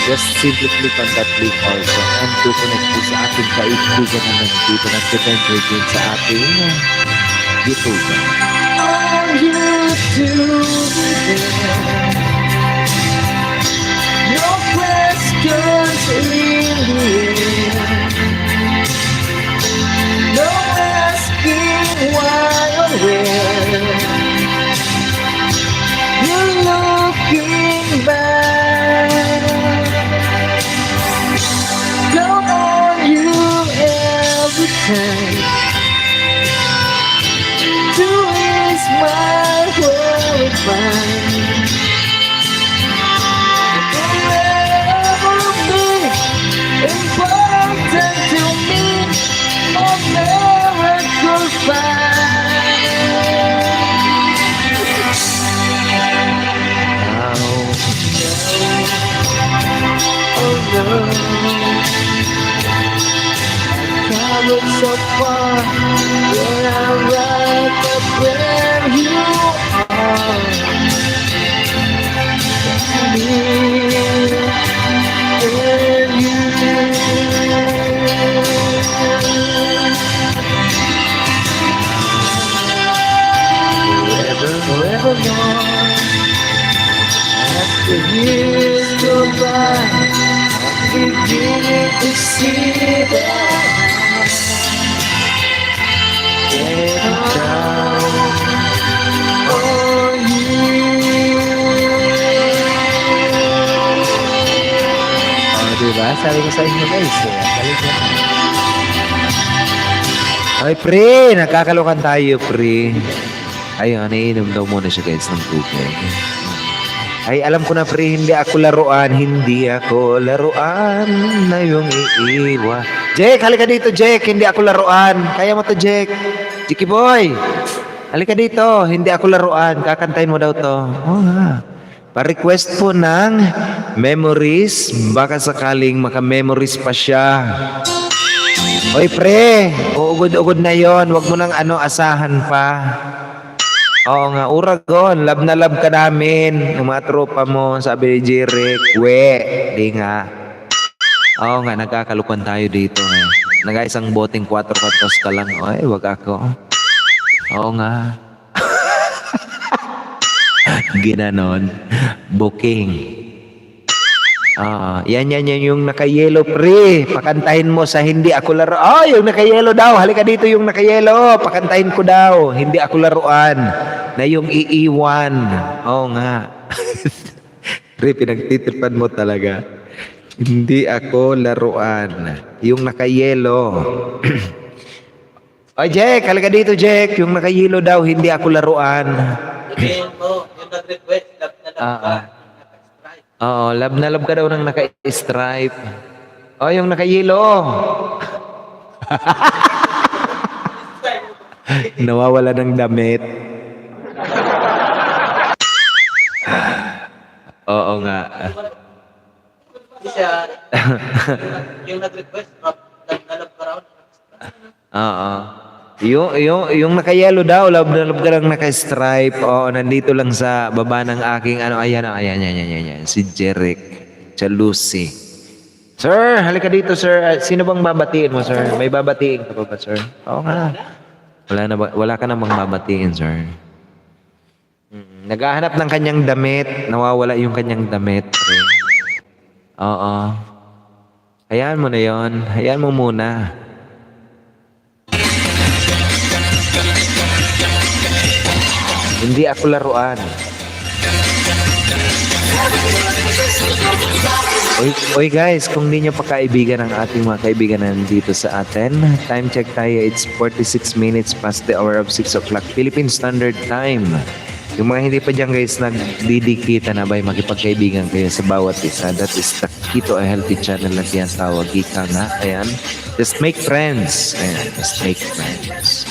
Just simply click on that link also and to connect po sa ating kaibigan na nandito nag-depende din sa ating YouTube.
On you to be there. No questions in the air. No asking why or where. You're looking back. Count on you every time. To ease my world mind. Forever be important to me, a miracle find. Oh no, traveled so far, when I right up where you are. Where you forevermore. As the years go by, I'm beginning to see that getting down on you.
Oh, diba? Sabi ko sa inyo guys, galing na. Ay, pre, nakakalokan tayo, pre. Ayun, naiinom daw muna siya guys ng tubig. Ay, alam ko na pre, hindi ako laruan na yung iiwa. Jake, halika dito, Jake, hindi ako laruan. Kaya mo to, Jake. Jiki boy, halika dito, hindi ako laruan. Kakantayin mo daw to. Oh, ha. Pa-request po ng memories, baka sakaling maka-memories pa siya. Oy pre, uugod-ugod na yon, wag mo nang asahan pa. Oo nga, Uragon, love na love ka namin. Ng mga tropa mo, sabi ni Jeric. Di nga. Oo nga, nagkakalukuan tayo dito. Nag-isang boteng 4 katos ka lang. Ay, wag ako. Oo nga. Ginanon. Booking. Yan yung naka-yellow pre. Pakantahin mo sa hindi ako laro. Yung naka-yellow daw. Halika dito yung naka-yellow. Pakantahin ko daw. Hindi ako laruan. Na yung iiwan. Oo nga. Pre, pinagtitripan mo talaga. Hindi ako laruan. Yung naka-yellow. Jack, halika dito, Jack. Yung naka-yellow daw, hindi ako laruan.
Sabihin mo, yung nag-request, love na love ka.
Oo, love na love ka daw ng naka-stripe. Yung naka-yellow. Nawawala ng damit. Oo nga.
Hindi siya, yung nag-request, love na love ka raw.
Oo. Yung naka-yellow daw, love na love ka lang naka-stripe. Oo, nandito lang sa baba ng aking ayan. Si Jeric. Si Lucy. Sir, halika dito, sir. Sino bang babatiin mo, sir? May babatiin ka pa ba, sir? Oo nga. Wala ka namang babatiin, sir. Naghahanap ng kanyang damit. Nawawala yung kanyang damit. Oo. Hayaan mo na yon. Hayaan mo muna. Hindi ako laruan. Oy guys, kung hindi nyo pa kaibigan ang ating mga kaibigan na nandito sa atin, time check tayo, it's 46 minutes past the hour of 6 o'clock Philippine Standard Time. Yung mga hindi pa dyan guys, nagdidikita na ba'y makipagkaibigan kayo sa bawat isa. That is the key to a healthy channel na yan tawag. Ika nga, ayan. Just make friends. Ayan, just make friends.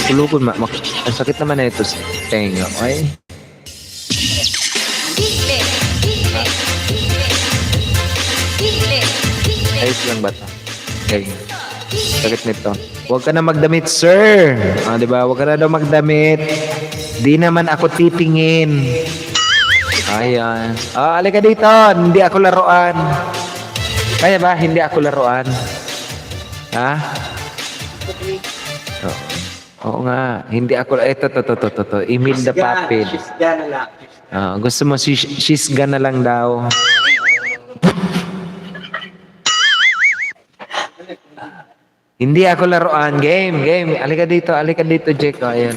Tulukon ang sakit naman na ito sa tenga, okay? Ayos lang ba ito? Okay. Sakit nito. Huwag ka na magdamit, sir. Di ba? Huwag ka na daw magdamit. Di naman ako titingin. Ayan. Alika dito. Hindi ako laruan. Kaya ba? Hindi ako laruan. Ha? Oo nga. Hindi ako. Ito. Imelda Papid.
She's gonna lang.
Gusto mo she's gonna lang daw. Hindi ako laruan. Game. Alika dito, Jack. Ayan.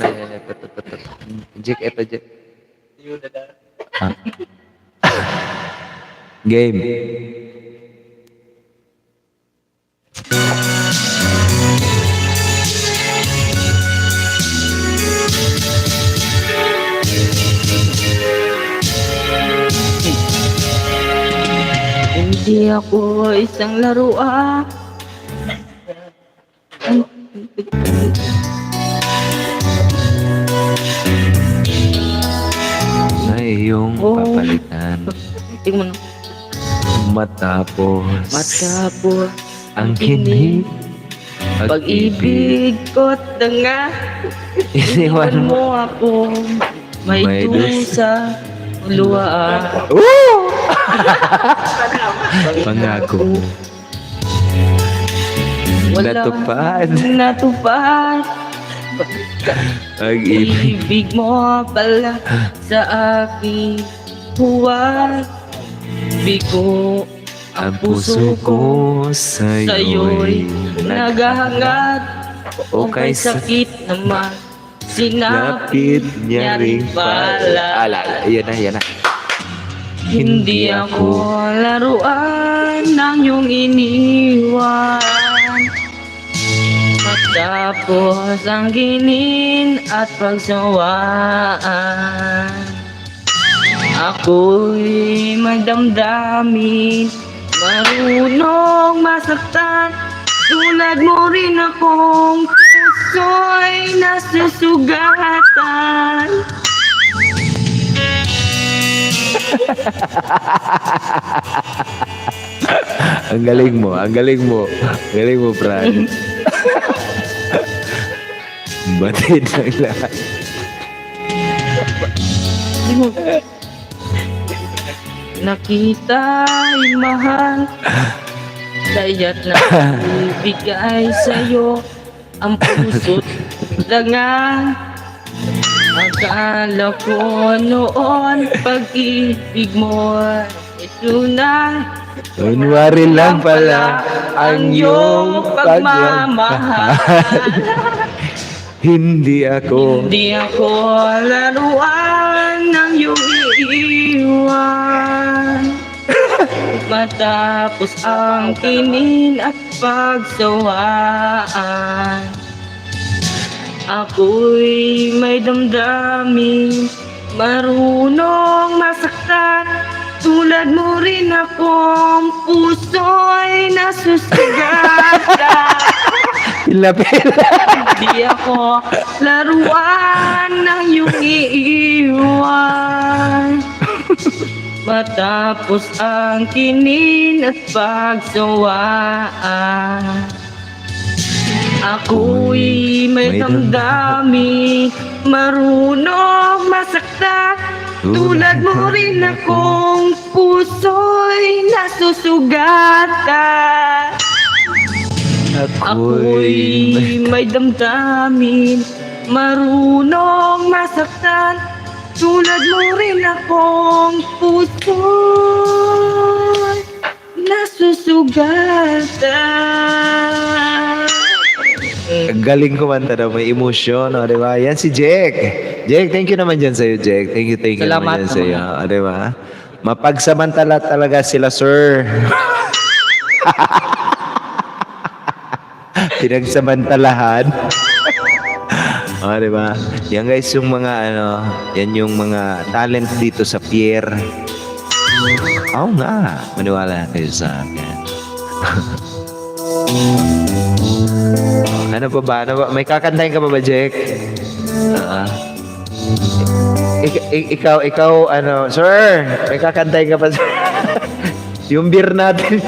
Jack, Jack. Game.
Hindi ako isang laruan.
Na iyong papalitan.
Tingnan mo.
Matapos ang
kinig, pag-ibig ko't nga.
Iniwan mo.
mo ako. May dusa. Luwaan.
Pangako. Natupad. Pag-ibig.
Ibig mo pala sa akin. Huwag bigo
Ang puso ko sa'yo'y
naghahangad. O kay sakit naman. Sinapit niya rin pala.
Yan na.
Hindi ako laruan ng iyong iniwan. Matapos ang ginin at pagsawaan, ako'y magdamdamin, marunong masaktan. Tulad mo rin akong puso'y nasusugatan.
Ang galing mo, ang galing mo. Ang galing mo, Fran. Batid ng lahat.
Nakita yung mahal, kaya't na ibigay sa'yo ang puso't dangan. Akala ko noon pag-ibig mo ay tunay.
Kunwari lang pala ang iyong
pagmamahal.
Hindi ako.
Hindi ako laruan ng iyong iiwan. Matapos ang kinin at pagsawaan, ako'y may damdamin, marunong masaktan. Tulad mo rin akong puso'y nasusugatan.
Pila-pila.
Di ako laruan ng iyong iiwan. Matapos ang kinin at pagsawaan, ako'y may damdamin, marunong masaktan. Tulad mo rin akong puso'y nasusugatan. Ako'y may damdamin, marunong masaktan. Tulad mo rin akong puso'y nasusugatan.
Ang galing kumanta daw, may emosyon, o, di ba? Yan si Jack. Jack, thank you naman dyan sa'yo, Jack. Thank you
Salamat
naman dyan sa'yo, o, di ba? Mapagsamantala talaga sila, sir. Pinagsamantalahan. O, di ba? Yan guys, yung mga yan yung mga talent dito sa Pier. Oo nga, maniwala kayo sa akin. Ano pa ba? May kakantahin ka pa ba, Jack? Ikaw, sir, may kakantahin ka pa, sir? Yung beer natin.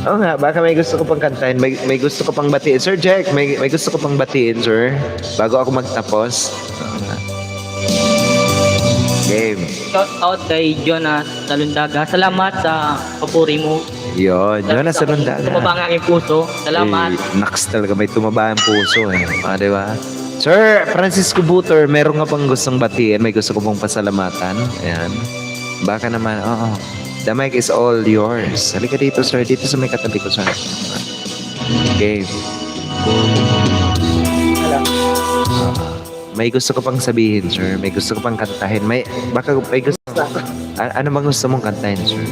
Oo nga, baka may gusto ko pang kantahin, may gusto ko pang batiin. Sir Jack, may gusto ko pang batiin, sir, bago ako magtapos. Oo nga. Game.
Shout out kay Jonas Salundaga. Salamat sa papuri mo.
Yun, Jonas Salundaga.
Tumaba ang aking puso. Salamat.
Naks talaga, may tumaba ang puso eh. Di ba? Sir Francisco Butor, meron nga pang gustong batiin, may gusto ko pong pasalamatan. Ayan. Baka naman, oo. The mic is all yours. Halika dito, sir. Dito sa may katabi ko, sir. Okay. May gusto ko pang sabihin, sir. May gusto ko pang kantahin. May gusto ano bang gusto mong kantahin, sir?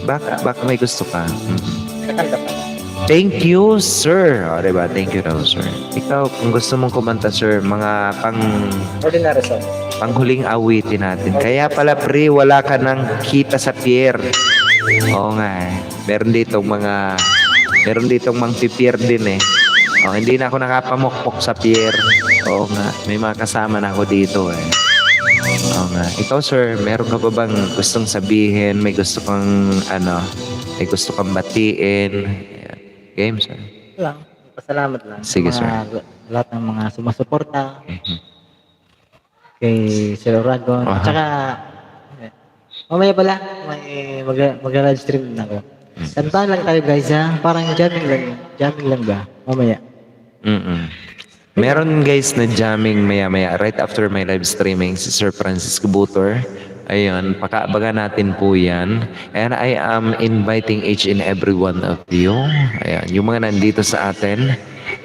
Baka may gusto ka. Thank you, sir. O, diba? Thank you daw, sir. Ikaw, kung gusto mong kumanta, sir, mga
Ordinary song.
panghuling awitin natin. Kaya pala, pre, wala ka nang kita sa pier. Oo nga eh. Meron ditong mang pipier din eh. Oh, hindi na ako nakapamokpok sa pier. Oo nga. May mga kasama na ako dito eh. Oo nga. Ikaw, sir, meron ka pa bang gustong sabihin? May gusto kang, may gusto kang batiin? Ayan. Game, sir.
Lang. Pasalamat lang.
Sige,
sa
sir.
lahat ng mga sumusuporta. Kay Sir Oragon.
Aha.
Tsaka, mamaya pala, may mag-live stream na ako. Kantaan lang tayo guys ha. Parang jamming lang. Jamming lang ba? Mamaya.
Meron guys na jamming maya-maya right after my live streaming si Sir Francisco Butor. Ayun, pakaabagan natin po yan. And I am inviting each and every one of you. Ayan, yung mga nandito sa atin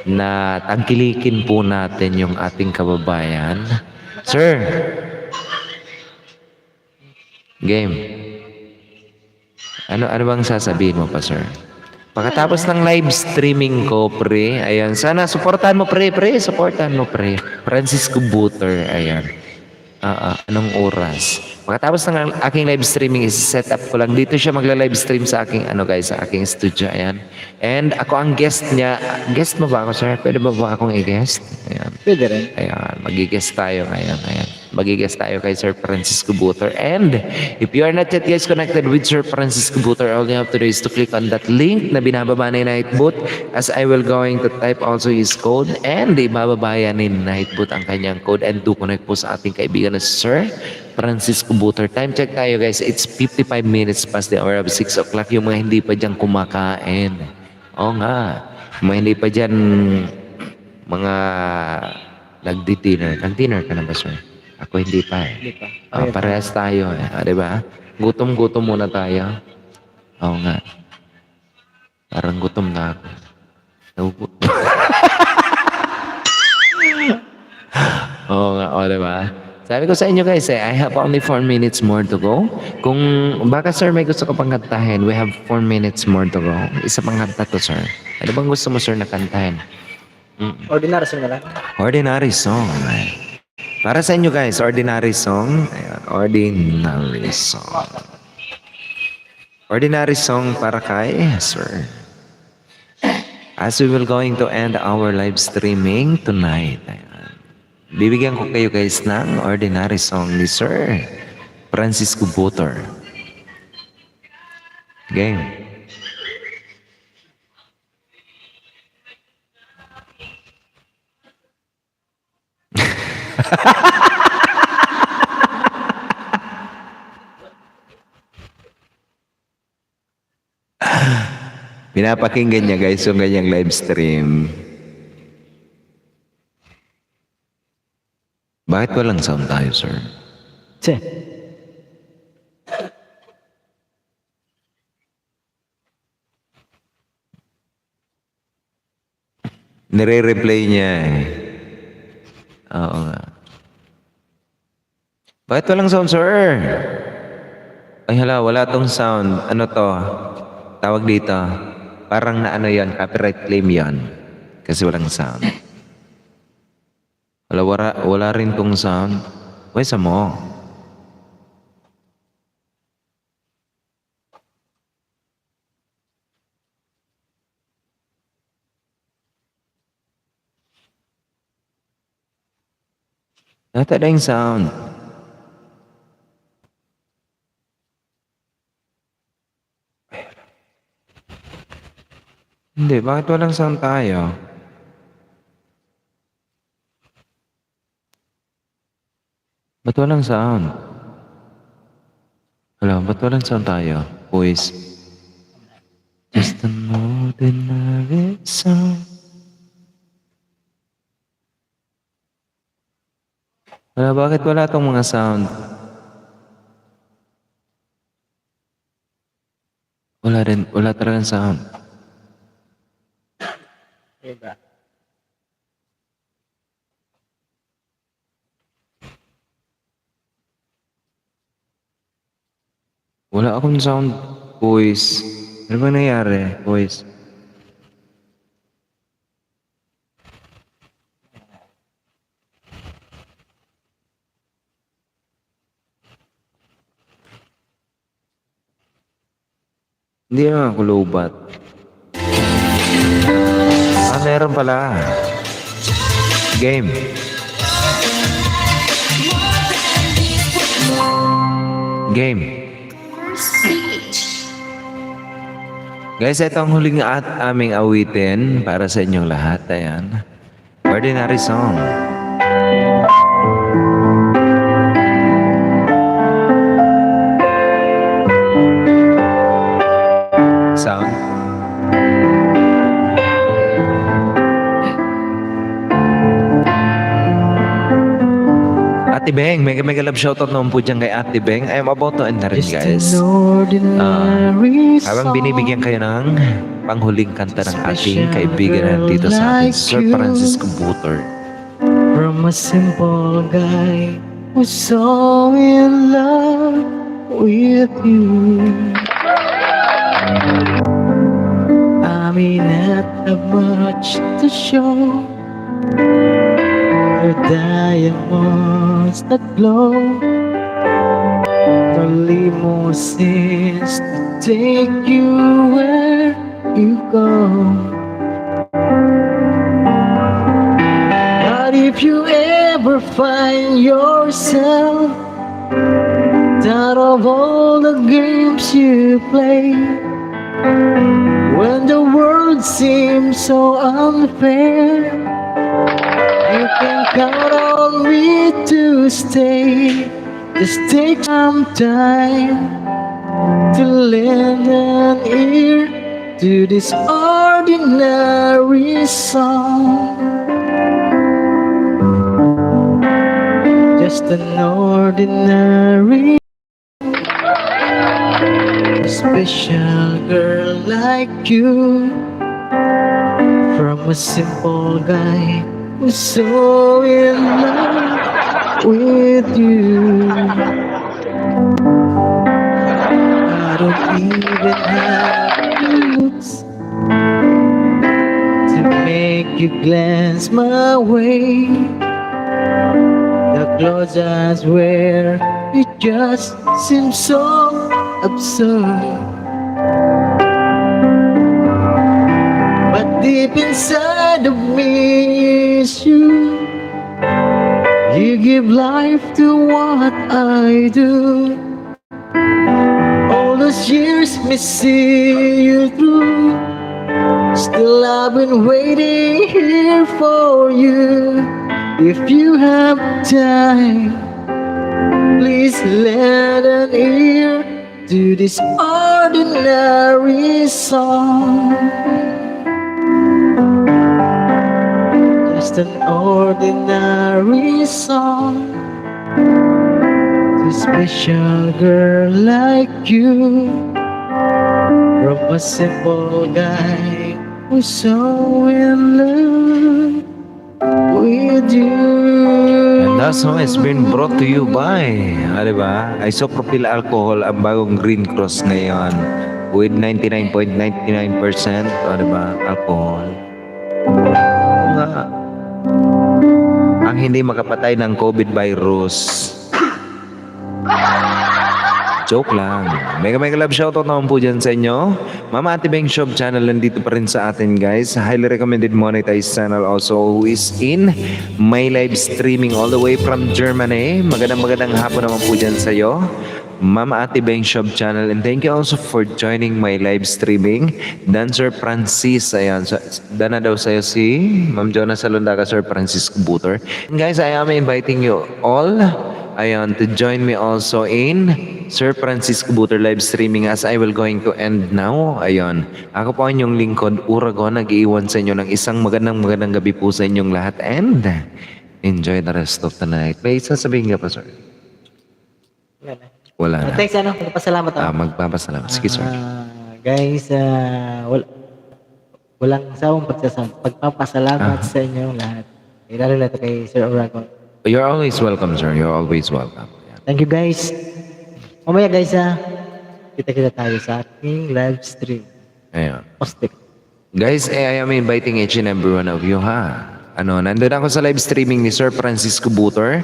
na tangkilikin po natin yung ating kababayan. Sir! Game. Ano bang sasabihin mo pa, sir? Pagkatapos ng live streaming ko, pre, ayan, sana supportahan mo, pre, supportahan mo, pre. Francisco Butor, ayan. Anong oras? Pagkatapos ng aking live streaming, is-set up ko lang. Dito siya magla-live stream sa aking, guys, sa aking studio. Ayan. And ako ang guest niya. Guest mo ba ako, sir? Pwede ba akong i-guest? Ayan.
Pwede rin.
Ayan. Mag-guest tayo ngayon. Ayan. Mag-guest tayo kay Sir Francisco Butor. And if you are not yet, guys, connected with Sir Francisco Butor, all you have to do is to click on that link na binababa ni Nightbot, as I will going to type also his code, and ibababa yan ni Nightbot ang kanyang code, and do connect po sa ating kaibigan na Sir Francisco Butor. Time check tayo, guys. It's 55 minutes past the hour of 6 o'clock. Yung mga hindi pa dyan kumakain. Oo nga. Yung mga hindi pa dyan mga nagdi-dinner. Nag-dinner ka na ba, sir? Ako hindi pa eh.
Hindi pa.
Parehas tayo eh. Di ba? Gutom-gutom muna tayo. Oo nga. Parang gutom na ako. Nagugutom. Oo nga, di ba? Sabi ko sa inyo, guys, I have only 4 minutes more to go. Kung baka, sir, may gusto ko pang kantahin, we have 4 minutes more to go. Isa pang kanta to, sir. Ano bang gusto mo, sir, na kantahin?
Ordinary song na lang.
Ordinary song. Para sa inyo, guys, ordinary song. Ayan, ordinary song. Ordinary song para kay sir. As we will going to end our live streaming tonight. Ayan. Bibigyan ko kayo, guys, ng ordinary song ni Sir Francisco Butor. Game. Pinapakinggan niya, guys, yung ganyang live stream. Bakit walang sound tayo, sir?
Che.
Nire-replay niya eh. Oo nga. Bakit walang sound, sir? Ay hala, wala tong sound. Ano to? Tawag dito. Parang na ano yan, copyright claim yan. Kasi walang sound. Wala rin tong sound. Wesa mo? Nata na yung sound. Hindi, bakit walang sound tayo? Ba't walang sound? Hello, ba't walang sound tayo? Voice. Just an ordinary song. Wala, bakit wala tong mga sound? Wala talagang sound.
Diba?
Wala akong sound, voice. Ano ba nangyari, voice? Hindi naman ako lowbat. Meron pala. Game. Game. Guys, ito ang huling aming awitin para sa inyong lahat. Ayan. Ordinary song. Sound. Ate Beng, mega love shoutout naman po dyan kay Ate Beng. I am about to end na rin, guys. Habang binibigyan kayo ng panghuling kanta ng ating kaibigan na dito sa atin, Sir Francisco Butor.
From a simple guy who's so in love with you. I may not have much to show. We're diamonds that glow, the limousines to take you where you go. But if you ever find yourself out of all the games you play, when the world seems so unfair, you can count on me to stay. Just take some time to lend an ear to this ordinary song. Just an ordinary, a special girl like you, from a simple guy who's so in love with you. I don't even have the looks to make you glance my way. The clothes I wear, it just seems so absurd. But deep inside of me is you. You give life to what I do. All those years me see you through. Still I've been waiting here for you. If you have time, please lend an ear to this ordinary song. Just an ordinary song to a special girl like you, from a simple guy who's so in love with you.
And that song has been brought to you by, diba? Isopropyl alcohol, ang bagong Green Cross ngayon. With 99.99%, diba? Alcohol. Nga. Ang hindi makapatay ng COVID virus. Joke lang. Mega love shoutout naman po dyan sa inyo. Mama Ate Beng Shop channel nandito pa rin sa atin, guys. Highly recommended monetized channel also, who is in my live streaming all the way from Germany. Magandang hapon naman po dyan sa iyo, Mama Ate Beng Shop channel. And thank you also for joining my live streaming. Dancer Francis, ayan. Dana daw sa'yo si Ma'am Jonah Salundaga, Sir Francis Kubutor. And guys, I am inviting you all, ayan, to join me also in Sir Francis Kubutor live streaming as I will going to end now. Ayan. Ako po ang inyong lingkod, Urago, nag-iwan sa inyo ng isang magandang gabi po sa inyong lahat. And enjoy the rest of the night. May sasabihin ka pa, sir? Wala na.
Thanks, magpasalamat ako.
Magpapasalamat. Sige, sir.
Guys, walang sawang pagpapasalamat sa inyong lahat. Lalo na ito kay Sir Urago.
You're always welcome, sir. You're always welcome.
Thank you, guys. Mamaya, guys, kita tayo sa aking live stream.
Ayan.
Postic.
Guys, I am inviting each and every one of you, ha? Nandun ako sa live streaming ni Sir Francis Kubutor.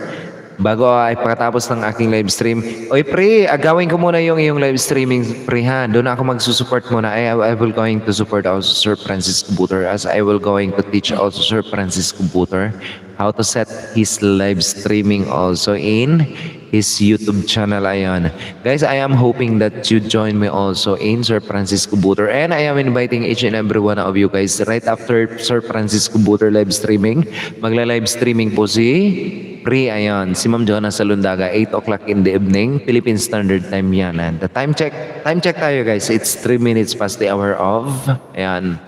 Bago ay pagkatapos ng aking live stream. Oy, pre, agawin ko muna yung iyong live streaming, pre, ha? Doon ako magsusupport muna. I will going to support also Sir Francis Kubutor, as I will going to teach also Sir Francis Kubutor how to set his live streaming also in his YouTube channel. Ayan. Guys, I am hoping that you join me also in Sir Francis Kubutor, and I am inviting each and every one of you guys right after Sir Francis Kubutor live streaming. Magla-live streaming po si Pri, ayan, si Ma'am Jonah Salundaga, 8 o'clock in the evening, Philippine Standard Time yan. And the time check tayo, guys. It's 3 minutes past the hour of, ayan,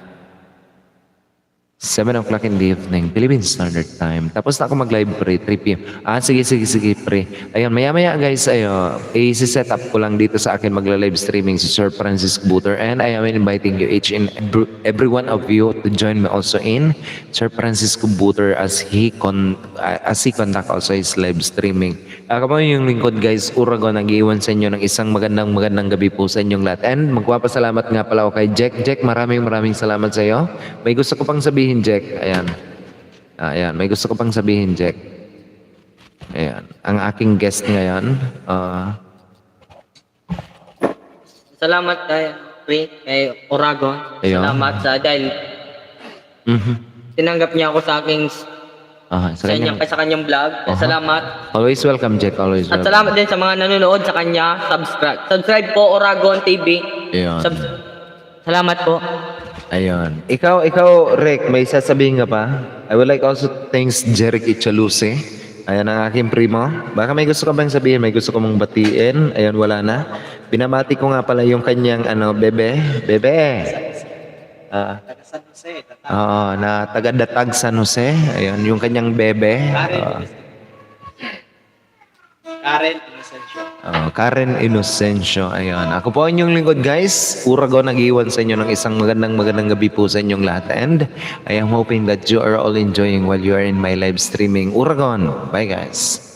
7 o'clock in the evening, Philippine Standard Time. Tapos na ako mag-live, pre, 3 p.m. Sige, pre. Ayun, maya-maya, guys, i-set up ko lang dito sa akin magla-live streaming si Sir Francis Kubutor. And I am inviting you, each and every one of you, to join me also in Sir Francis Kubutor as he conduct also his live streaming. Ako po yung lingkod, guys, Urago, nag-iwan sa inyo ng isang magandang gabi po sa inyong lahat. And magpapasalamat nga pala ako kay Jack. Jack, maraming salamat sa iyo. May gusto ko pang sabihin, Jack. Ayan. Ayan, may gusto ko pang sabihin, Jack. Ayan, ang aking guest ngayon,
Salamat kay Oragon.
Ayun.
Salamat dahil
mhm.
tinanggap niya ako sa aking sa kanyang vlog. Salamat.
Always welcome, Jack. Always
At
welcome.
salamat din sa mga nanonood sa kanya. Subscribe po Oragon TV.
Ayun.
Salamat po.
Ayun. Ikaw, Rick, may sasabihin ka pa? I would like also thanks Jeric Ichaluce. Ayan ang aking primo. Baka may gusto ka bang sabihin? May gusto ko mong batiin? Ayun, wala na. Binamati ko nga pala yung kanyang bebe. Bebe. Oo, na taga-Datag San Jose. Ayun, yung kanyang bebe. Karen Inocencio. Ayun. Ako po ang inyong lingkod, guys. Uragon nag-iwan sa inyo ng isang magandang gabi po sa inyong lahat. And I am hoping that you are all enjoying while you are in my live streaming. Uragon. Bye, guys.